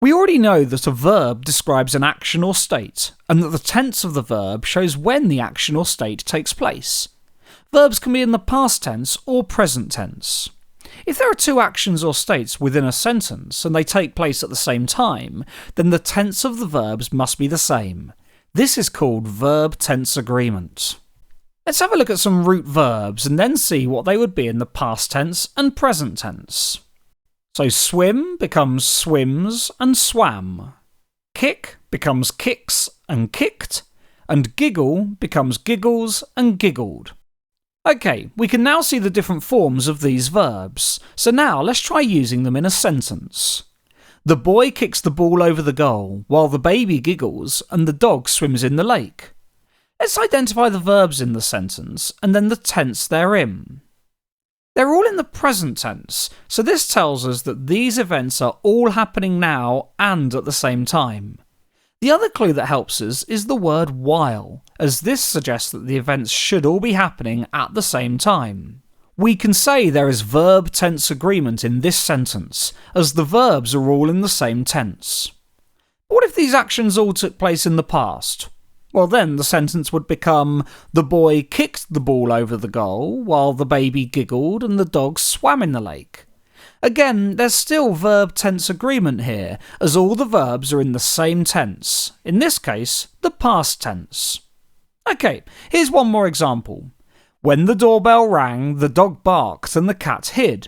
We already know that a verb describes an action or state, and that the tense of the verb shows when the action or state takes place. Verbs can be in the past tense or present tense. If there are two actions or states within a sentence and they take place at the same time, then the tense of the verbs must be the same. This is called verb-tense agreement. Let's have a look at some root verbs and then see what they would be in the past tense and present tense. So swim becomes swims and swam. Kick becomes kicks and kicked. And giggle becomes giggles and giggled. Okay, we can now see the different forms of these verbs. So now let's try using them in a sentence. The boy kicks the ball over the goal, while the baby giggles and the dog swims in the lake. Let's identify the verbs in the sentence and then the tense they're in. They're all in the present tense, so this tells us that these events are all happening now and at the same time. The other clue that helps us is the word while, as this suggests that the events should all be happening at the same time. We can say there is verb-tense agreement in this sentence, as the verbs are all in the same tense. What if these actions all took place in the past? Well, then the sentence would become, the boy kicked the ball over the goal, while the baby giggled and the dog swam in the lake. Again, there's still verb-tense agreement here, as all the verbs are in the same tense, in this case, the past tense. Okay, here's one more example. When the doorbell rang, the dog barked and the cat hid.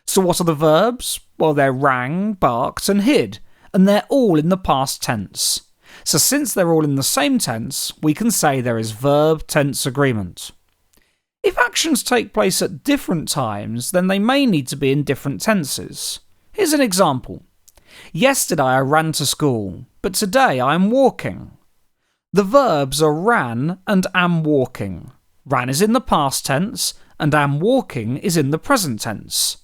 So what are the verbs? Well, they're rang, barked and hid, and they're all in the past tense. So since they're all in the same tense, we can say there is verb-tense agreement. If actions take place at different times, then they may need to be in different tenses. Here's an example. Yesterday I ran to school, but today I am walking. The verbs are ran and am walking. Ran is in the past tense, and am walking is in the present tense.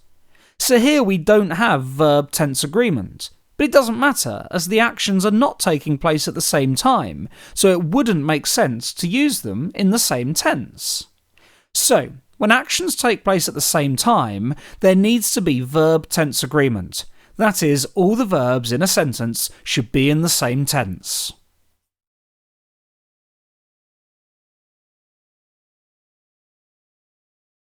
So here we don't have verb-tense agreement. But it doesn't matter, as the actions are not taking place at the same time, so it wouldn't make sense to use them in the same tense. So, when actions take place at the same time, there needs to be verb-tense agreement. That is, all the verbs in a sentence should be in the same tense.